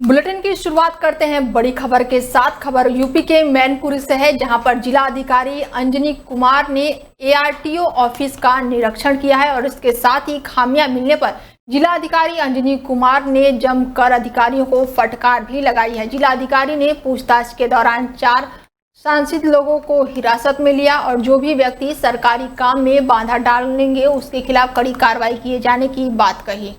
Bulletin की शुरुआत करते हैं बड़ी खबर के साथ। खबर यूपी के मैनपुरी से है, जहां पर जिला अधिकारी अंजनी कुमार ने एआरटीओ ऑफिस का निरीक्षण किया है और इसके साथ ही खामियां मिलने पर जिला अधिकारी अंजनी कुमार ने जमकर अधिकारियों को फटकार भी लगाई है। जिला अधिकारी ने पूछताछ के दौरान 4 संदिग्ध लोगों को हिरासत में लिया और जो भी व्यक्ति सरकारी काम में बाधा डालेंगे उसके खिलाफ कड़ी कार्रवाई किए जाने की बात कही।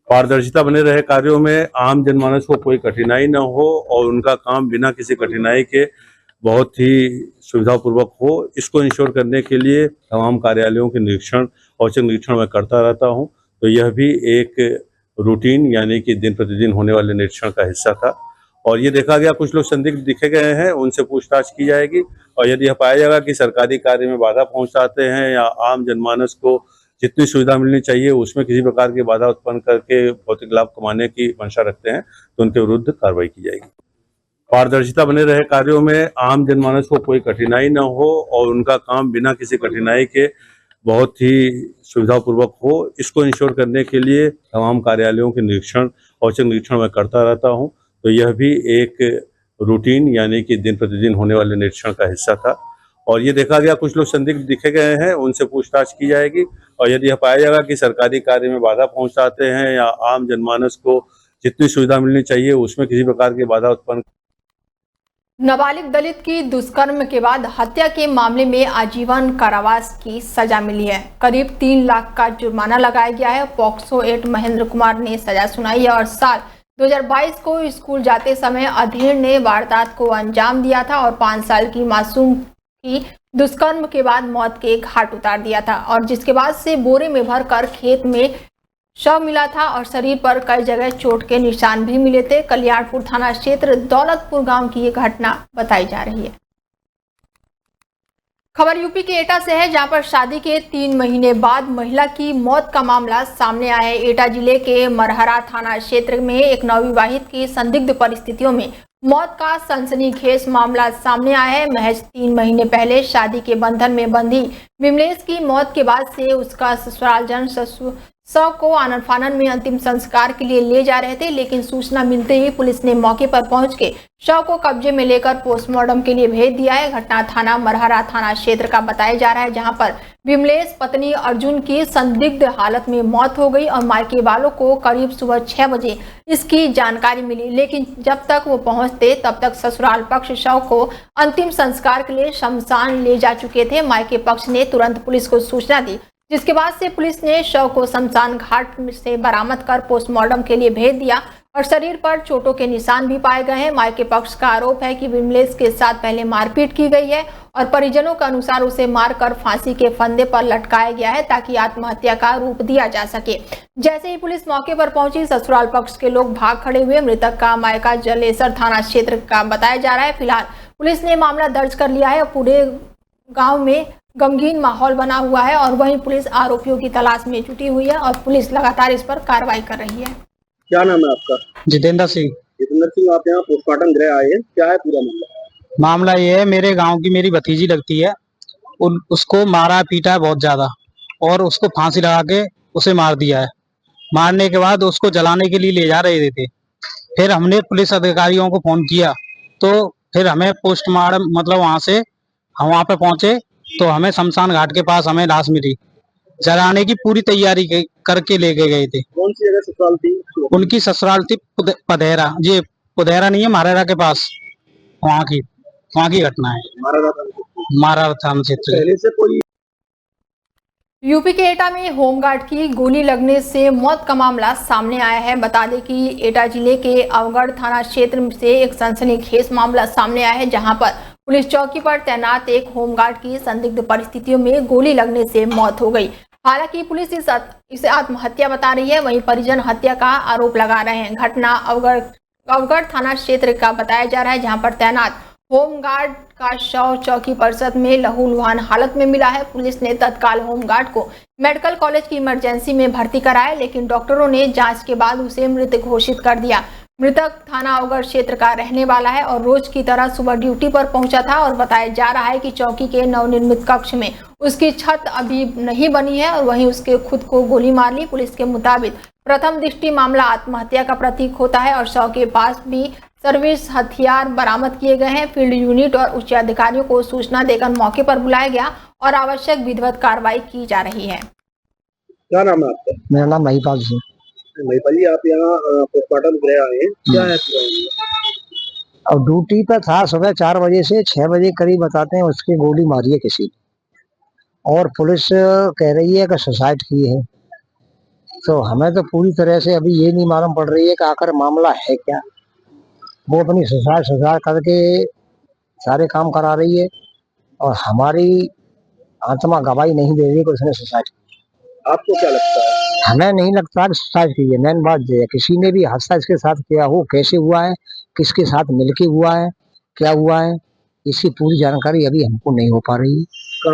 पारदर्शिता बने रहे कार्यों में, आम जनमानस को कोई कठिनाई न हो और उनका काम बिना किसी कठिनाई के बहुत ही सुविधापूर्वक हो, इसको इंश्योर करने के लिए तमाम कार्यालयों के निरीक्षण औचक निरीक्षण मैं करता रहता हूं। तो यह भी एक रूटीन यानी कि दिन प्रतिदिन होने वाले निरीक्षण का हिस्सा था और ये देखा गया कुछ लोग संदिग्ध दिखे गए हैं, उनसे पूछताछ की जाएगी और यदि यह पाया जाएगा कि सरकारी कार्य में बाधा पहुंचाते हैं या आम जनमानस को जितनी सुविधा मिलनी चाहिए उसमें किसी प्रकार की बाधा उत्पन्न करके भौतिक लाभ कमाने की मंशा रखते हैं तो उनके विरुद्ध कार्रवाई की जाएगी। पारदर्शिता बने रहे कार्यों में, आम जनमानस को कोई कठिनाई न हो और उनका काम बिना किसी कठिनाई के बहुत ही सुविधापूर्वक हो, इसको इंश्योर करने के लिए तमाम कार्यालयों के निरीक्षण औचक निरीक्षण मैं करता रहता हूं। तो यह भी एक रूटीन यानी कि दिन प्रतिदिन होने वाले निरीक्षण का हिस्सा था और ये देखा गया कुछ लोग संदिग्ध दिखे गए हैं, उनसे पूछताछ की जाएगी और यदि यह पाया जाएगा कि सरकारी कार्य में बाधा पहुंचाते हैं या आम जनमानस को जितनी सुविधा मिलनी चाहिए उसमें किसी प्रकार की बाधा उत्पन्न। नाबालिग दलित की दुष्कर्म के बाद हत्या के मामले में आजीवन कारावास की सजा मिली है। करीब 3 लाख का जुर्माना लगाया गया है। पॉक्सो एक्ट महेंद्र कुमार ने सजा सुनाई है और साल 2022 को स्कूल जाते समय अधेड़ ने वारदात को अंजाम दिया था और 5 साल की मासूम की दुष्कर्म के बाद मौत के घाट उतार दिया था और जिसके बाद से बोरे में भरकर खेत में शव मिला था और शरीर पर कई जगह चोट के निशान भी मिले थे। कल्याणपुर थाना क्षेत्र दौलतपुर गांव की ये घटना बताई जा रही है। खबर यूपी के एटा से है, जहां पर शादी के 3 महीने बाद महिला की मौत का मामला सामने आया है। एटा जिले के मरहरा थाना क्षेत्र में एक नवविवाहित की संदिग्ध परिस्थितियों में मौत का सनसनीखेज मामला सामने आया है। महज 3 महीने पहले शादी के बंधन में बंधी विमलेश की मौत के बाद से उसका ससुरालजन शव को आनन फानन में अंतिम संस्कार के लिए ले जा रहे थे, लेकिन सूचना मिलते ही पुलिस ने मौके पर पहुंच के शव को कब्जे में लेकर पोस्टमार्टम के लिए भेज दिया है। घटना थाना मरहरा थाना क्षेत्र का बताया जा रहा है, जहां पर विमलेश पत्नी अर्जुन की संदिग्ध हालत में मौत हो गई और मायके वालों को करीब सुबह 6 बजे इसकी जानकारी मिली, लेकिन जब तक वो पहुंचते तब तक ससुराल पक्ष शव को अंतिम संस्कार के लिए शमशान ले जा चुके थे। मायके पक्ष ने तुरंत पुलिस को सूचना दी, जिसके बाद से पुलिस ने शव को शमशान घाट से बरामद कर पोस्टमार्टम के लिए भेज दिया और शरीर पर चोटों के निशान भी पाए गए हैं। मायके पक्ष का आरोप है कि विमलेश के साथ पहले मारपीट की गई है और परिजनों के अनुसार उसे मारकर फांसी के फंदे पर लटकाया गया है ताकि आत्महत्या का रूप दिया जा सके। जैसे ही पुलिस मौके पर पहुंची, ससुराल पक्ष के लोग भाग खड़े हुए। मृतक का मायका जलेसर थाना क्षेत्र का बताया जा रहा है। फिलहाल पुलिस ने मामला दर्ज कर लिया है और पूरे गाँव में गमगीन माहौल बना हुआ है और वहीं पुलिस आरोपियों की तलाश में जुटी हुई है और पुलिस लगातार इस पर कार्रवाई कर रही है। क्या नाम है आपका? जितेंद्र सिंह। जितेंद्र सिंह, आप यहाँ पोस्टमार्टम गृह आए हैं, क्या है पूरा मामला? मामला ये है, मेरे गांव की मेरी भतीजी लगती है, उसको मारा पीटा है बहुत ज्यादा और उसको फांसी लगा के उसे मार दिया है। मारने के बाद उसको जलाने के लिए ले जा रहे थे। फिर हमने पुलिस अधिकारियों को फोन किया तो फिर हमें पोस्टमार्टम मतलब वहां से हम वहां पे पहुंचे तो हमें शमशान घाट के पास हमें लाश मिली। जलाने की पूरी तैयारी करके लेके गए थे। कौन सी जगह ससुराल थी? उनकी ससुराल थी पधेरा, ये पधेरा नहीं है, मारेरा के पास, वहाँ की घटना है। मारा थाना क्षेत्र। पहले से कोई यूपी के एटा में होमगार्ड की गोली लगने से मौत का मामला सामने आया है। बता दें कि एटा जिले के अवगढ़ थाना क्षेत्र से एक सनसनीखेज मामला सामने आया है, जहां पर पुलिस चौकी पर तैनात एक होमगार्ड की संदिग्ध परिस्थितियों में गोली लगने से मौत हो गई। हालांकि पुलिस इसे आत्महत्या बता रही है, वहीं परिजन हत्या का आरोप लगा रहे हैं। घटना अवगढ़ थाना क्षेत्र का बताया जा रहा है, जहां पर तैनात होमगार्ड का शव चौकी परिसर में लहूलुहान हालत में मिला है। पुलिस ने तत्काल होमगार्ड को मेडिकल कॉलेज की इमरजेंसी में भर्ती कराया, लेकिन डॉक्टरों ने जांच के बाद उसे मृत घोषित कर दिया। मृतक थाना अवगढ़ क्षेत्र का रहने वाला है और रोज की तरह सुबह ड्यूटी पर पहुंचा था और बताया जा रहा है कि चौकी के नवनिर्मित कक्ष में उसकी छत अभी नहीं बनी है और वहीं उसके खुद को गोली मार ली। पुलिस के मुताबिक प्रथम दृष्टि मामला आत्महत्या का प्रतीक होता है और शव के पास भी सर्विस हथियार बरामद किए गए हैं। फील्ड यूनिट और उच्च अधिकारियों को सूचना देकर मौके पर बुलाया गया और आवश्यक विधिवत कार्रवाई की जा रही है। क्या नाम है आपका? मेरा नाम महिपाल सिंह। महिपाल जी, आप यहाँ पोस्टमार्टम गृह आए हैं, क्या है पूरा मामला? और ड्यूटी पर था, सुबह 4 बजे से 6 बजे करीब बताते हैं उसकी गोली मारी है किसी और पुलिस कह रही है कि सुसाइड की है। तो हमें तो पूरी तरह से अभी ये नहीं मालूम पड़ रही है कि आखिर मामला है क्या। वो अपनी सुसाइड करके सारे काम करा रही है और हमारी आत्मा गवाही नहीं दे रही कि उसने सुसाइड की। आपको क्या लगता है? हमें नहीं लगता कि सुसाइड की है। मेन बात ये है, किसी ने भी हादसा इसके साथ किया हो, कैसे हुआ है, किसके साथ मिलके हुआ है, क्या हुआ है, इसकी पूरी जानकारी अभी हमको नहीं हो पा रही है।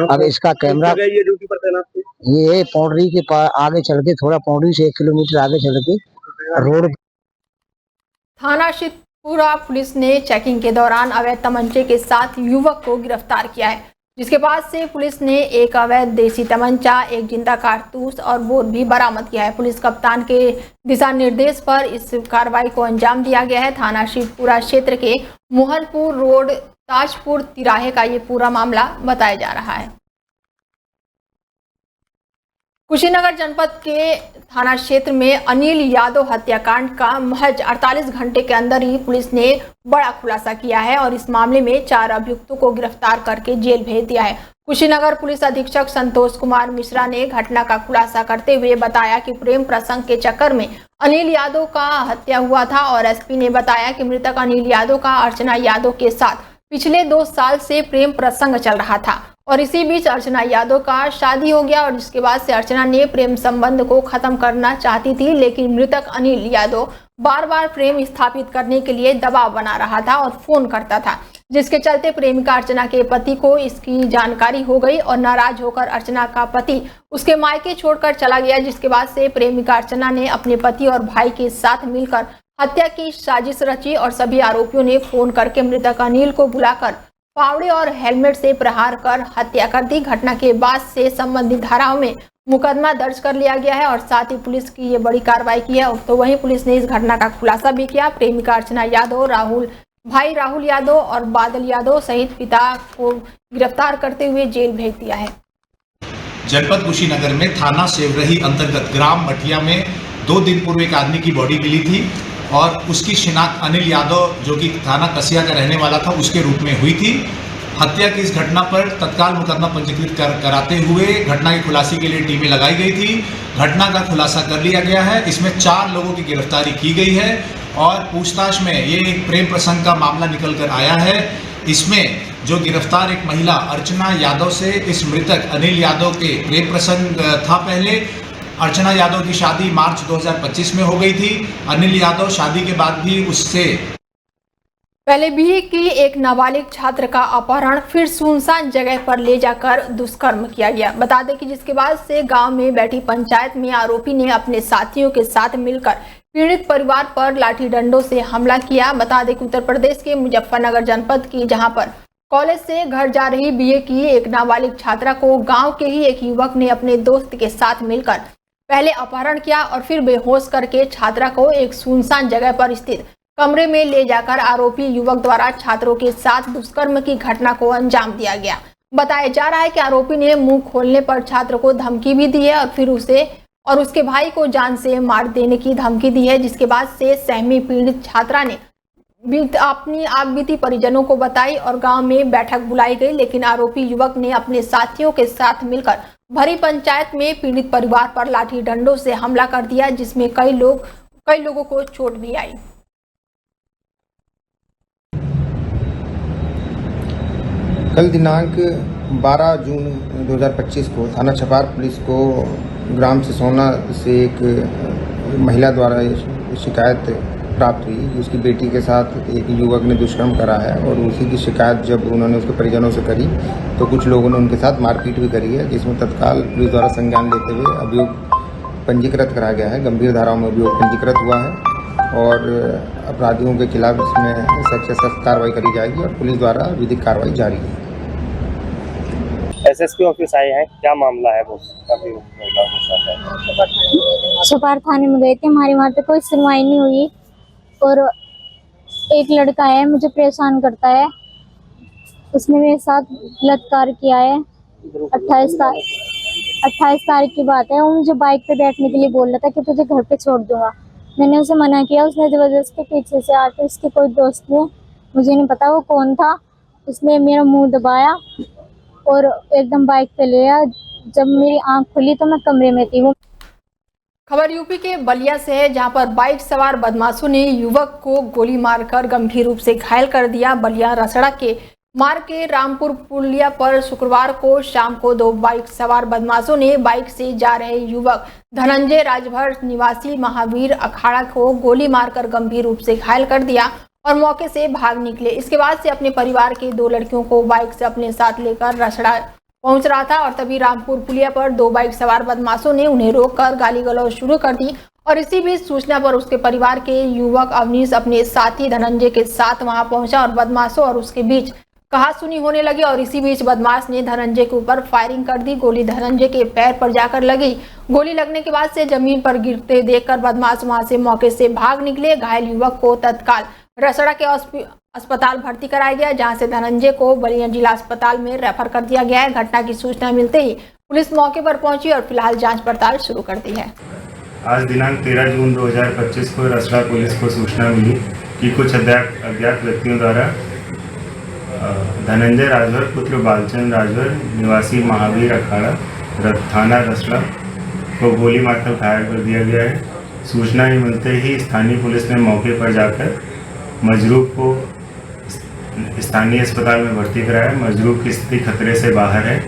अब इसका कैमरा ये ड्यूटी पर तैनात थे? ये पौंडरी के आगे चल के, थोड़ा पौंडरी से 1 किलोमीटर आगे चल के रोड। थाना शिवपुरा पुलिस ने चेकिंग के दौरान अवैध तमंचे के साथ युवक को गिरफ्तार किया है, जिसके बाद से पुलिस ने एक अवैध देसी तमंचा, एक जिंदा कारतूस और बोर भी बरामद किया है। पुलिस कप्तान के दिशा निर्देश पर इस कार्रवाई को अंजाम दिया गया है। थाना शिवपुरा क्षेत्र के मोहनपुर रोड ताजपुर तिराहे का ये पूरा मामला बताया जा रहा है। कुशीनगर जनपद के थाना क्षेत्र में अनिल यादव हत्याकांड का महज 48 घंटे के अंदर ही पुलिस ने बड़ा खुलासा किया है और इस मामले में 4 अभियुक्तों को गिरफ्तार करके जेल भेज दिया है। कुशीनगर पुलिस अधीक्षक संतोष कुमार मिश्रा ने घटना का खुलासा करते हुए बताया कि प्रेम प्रसंग के चक्कर में अनिल यादव का हत्या हुआ था और एसपी ने बताया कि मृतक अनिल यादव का अर्चना यादव के साथ पिछले 2 साल से प्रेम प्रसंग चल रहा था और इसी बीच अर्चना यादव का शादी हो गया और जिसके बाद से अर्चना ने प्रेम संबंध को खत्म करना चाहती थी, लेकिन मृतक अनिल यादव बार बार प्रेम स्थापित करने के लिए दबाव बना रहा था और फोन करता था, जिसके चलते प्रेमिका अर्चना के पति को इसकी जानकारी हो गई और नाराज होकर अर्चना का पति उसके मायके छोड़कर चला गया, जिसके बाद से प्रेमिका अर्चना ने अपने पति और भाई के साथ मिलकर हत्या की साजिश रची और सभी आरोपियों ने फोन करके मृतक अनिल को बुलाकर फावड़े और हेलमेट से प्रहार कर हत्या कर दी। घटना के बाद से संबंधित धाराओं में मुकदमा दर्ज कर लिया गया है और साथ ही पुलिस की ये बड़ी कार्रवाई की है। तो वहीं पुलिस ने इस घटना का खुलासा भी किया। प्रेमिका अर्चना यादव, राहुल यादव और बादल यादव सहित पिता को गिरफ्तार करते हुए जेल भेज दिया है। जनपद कुशीनगर में थाना सेवरही अंतर्गत ग्राम मठिया में 2 दिन पूर्व एक आदमी की बॉडी मिली थी और उसकी शिनाख्त अनिल यादव जो कि थाना कसिया का रहने वाला था उसके रूप में हुई थी। हत्या की इस घटना पर तत्काल मुकदमा पंजीकृत कराते हुए घटना की खुलासे के लिए टीमें लगाई गई थी। घटना का खुलासा कर लिया गया है। इसमें 4 लोगों की गिरफ्तारी की गई है और पूछताछ में ये एक प्रेम प्रसंग का मामला निकल कर आया है। इसमें जो गिरफ्तार एक महिला अर्चना यादव से इस मृतक अनिल यादव के प्रेम प्रसंग था। पहले अर्चना यादव की शादी मार्च 2025 में हो गई थी। अनिल यादव शादी के बाद भी उससे पहले बीए की एक नाबालिग छात्र का अपहरण फिर सुनसान जगह पर ले जाकर दुष्कर्म किया गया। बता दें कि जिसके बाद से गांव में बैठी पंचायत में आरोपी ने अपने साथियों के साथ मिलकर पीड़ित परिवार पर लाठी डंडों से हमला किया। बता दें कि उत्तर प्रदेश के मुजफ्फरनगर जनपद की जहां पर कॉलेज से घर जा रही बीए की एक नाबालिग छात्रा को गाँव के ही एक युवक ने अपने दोस्त के साथ मिलकर पहले अपहरण किया और फिर बेहोश करके छात्रा को एक सुनसान जगह पर स्थित कमरे में ले जाकर आरोपी युवक द्वारा छात्रों के साथ दुष्कर्म की घटना को अंजाम दिया गया। बताया जा रहा है कि आरोपी ने मुंह खोलने पर छात्र को धमकी भी दी है और फिर उसे और उसके भाई को जान से मार देने की धमकी दी है, जिसके बाद से सहमी पीड़ित छात्रा ने अपनी आप बीती परिजनों को बताई और गांव में बैठक बुलाई गई, लेकिन आरोपी युवक ने अपने साथियों के साथ मिलकर भरी पंचायत में पीड़ित परिवार पर लाठी डंडों से हमला कर दिया, जिसमें कई लोगों को चोट भी आई। कल दिनांक 12 जून 2025 को थाना छपार पुलिस को ग्राम सिसोना से एक महिला द्वारा शिकायत प्राप्त हुई कि उसकी बेटी के साथ एक युवक ने दुष्कर्म करा है और उसी की शिकायत जब उन्होंने उसके परिजनों से करी तो कुछ लोगों ने उनके साथ मारपीट भी करी है, जिसमें तत्काल पुलिस द्वारा संज्ञान लेते हुए अभियोग पंजीकृत कराया गया है। गंभीर धाराओं में अभियोग पंजीकृत हुआ है और अपराधियों के खिलाफ इसमें सख्त से सख्त कार्रवाई करी जाएगी और पुलिस द्वारा विधिक कार्रवाई जारी है। एसएसपी ऑफिस आए हैं, क्या मामला है वो? काफी महिला के साथ है। छपार थाने में गए थे, हमारे वहाँ पे कोई सुनवाई नहीं हुई और एक लड़का है मुझे परेशान करता है, उसने मेरे साथ बलात्कार किया है। 28 तारीख की बात है। वो मुझे बाइक पे बैठने के लिए बोल रहा था कि तुझे घर पे छोड़ दूंगा। मैंने उसे मना किया, उसने जबरदस्ती पीछे से आके, उसके कोई दोस्त ने, मुझे नहीं पता वो कौन था, उसने मेरा मुंह दबाया और एकदम बाइक पे ले आया। जब मेरी आंख खुली तो मैं कमरे में थी। वो खबर यूपी के बलिया से है, जहां पर बाइक सवार बदमाशों ने युवक को गोली मारकर गंभीर रूप से घायल कर दिया। बलिया रसड़ा के मार्ग के रामपुर पुलिया पर शुक्रवार को शाम को 2 बाइक सवार बदमाशों ने बाइक से जा रहे युवक धनंजय राजभर निवासी महावीर अखाड़ा को गोली मारकर गंभीर रूप से घायल कर दिया और मौके से भाग निकले। इसके बाद से अपने परिवार के 2 लड़कियों को बाइक से अपने साथ लेकर रसड़ा पहुंच रहा था और तभी रामपुर पुलिया पर 2 बाइक सवार बदमाशों ने उन्हें रोककर गाली गलौज शुरू कर दी। और इसी बीच सूचना पर उसके परिवार के युवक अवनीश अपने साथी धनंजय के साथ वहां पहुंचा और बदमाशों और उसके बीच कहासुनी होने लगी और इसी बीच बदमाश ने धनंजय के ऊपर फायरिंग कर दी। गोली धनंजय के पैर पर जाकर लगी। गोली लगने के बाद से जमीन पर गिरते देखकर बदमाश वहां से मौके से भाग निकले। घायल युवक को तत्काल रसड़ा के अस्पताल भर्ती कराया गया, जहां से धनंजय को बलिया जिला अस्पताल में रेफर कर दिया गया है। घटना की सूचना मिलते ही पुलिस मौके पर पहुंची और फिलहाल जांच पड़ताल शुरू कर दी है। आज दिनांक 13 जून 2025 को रसड़ा पुलिस को सूचना मिली कि कुछ अज्ञात व्यक्तियों द्वारा धनंजय राजभर पुत्र बालचंद राजभर निवासी महावीर अखाड़ा थाना रसड़ा को गोली मारकर घायल कर दिया गया है। सूचना ही मिलते ही स्थानीय पुलिस ने मौके पर जाकर मजरूब को स्थानीय अस्पताल में भर्ती कराया। मजरूब की स्थिति खतरे से बाहर है।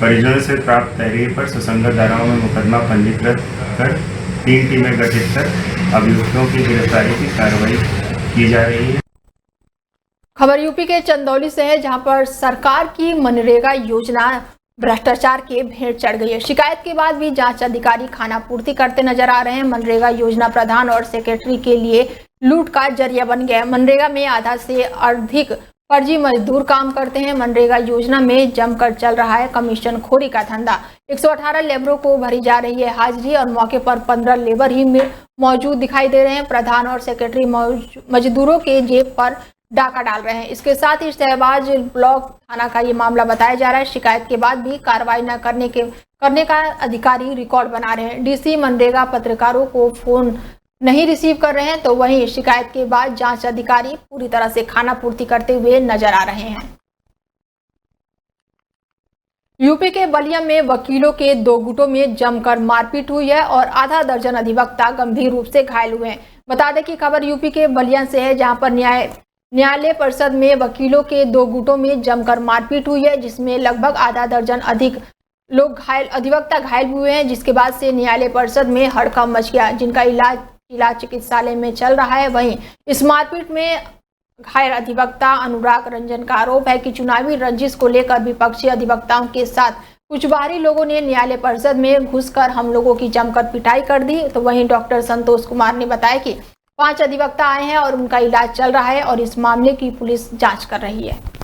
परिजनों से प्राप्त तहरीर पर सुसंगत धाराओं में मुकदमा पंजीकृत कर 3 टीमें गठित कर अभियुक्तों की गिरफ्तारी की कार्रवाई की जा रही है। खबर यूपी के चंदौली से है, जहां पर सरकार की मनरेगा योजना भ्रष्टाचार के भेंट चढ़ गई है। शिकायत के बाद भी जांच अधिकारी खानापूर्ति करते नजर आ रहे हैं। मनरेगा योजना प्रधान और सेक्रेटरी के लिए लूट का जरिया बन गया। मनरेगा में आधा से अधिक फर्जी मजदूर काम करते हैं। मनरेगा योजना में जमकर चल रहा है कमीशन खोरी का धंधा। 118 लेबरों को भरी जा रही है हाजिरी और मौके पर 15 लेबर ही मौजूद दिखाई दे रहे हैं। प्रधान और सेक्रेटरी मजदूरों के जेब पर डाका डाल रहे हैं। इसके साथ ही शहबाज ब्लॉक थाना का ये मामला बताया जा रहा है। शिकायत के बाद भी कार्रवाई न करने का अधिकारी रिकॉर्ड बना रहे हैं। डीसी मनरेगा पत्रकारों को फोन नहीं रिसीव कर रहे हैं, तो वहीं शिकायत के बाद जांच अधिकारी पूरी तरह से खानापूर्ति करते हुए नजर आ रहे हैं। यूपी के बलिया में वकीलों के 2 गुटों में जमकर मारपीट हुई है और आधा दर्जन अधिवक्ता गंभीर रूप से घायल हुए हैं। बता दें कि खबर यूपी के बलिया से है, जहां पर न्यायालय परिषद में वकीलों के 2 गुटों में जमकर मारपीट हुई है, जिसमें लगभग आधा दर्जन अधिक लोग अधिवक्ता घायल हुए हैं, जिसके बाद से न्यायालय परिषद में हड़कंप मच गया, जिनका इलाज चिकित्सालय में चल रहा है। वहीं इस मारपीट में घायल अधिवक्ता अनुराग रंजन का आरोप है कि चुनावी रंजिश को लेकर विपक्षी अधिवक्ताओं के साथ कुछ बाहरी लोगों ने न्यायालय परिषद में घुसकर हम लोगों की जमकर पिटाई कर दी। तो वहीं डॉक्टर संतोष कुमार ने बताया कि 5 अधिवक्ता आए हैं और उनका इलाज चल रहा है और इस मामले की पुलिस जांच कर रही है।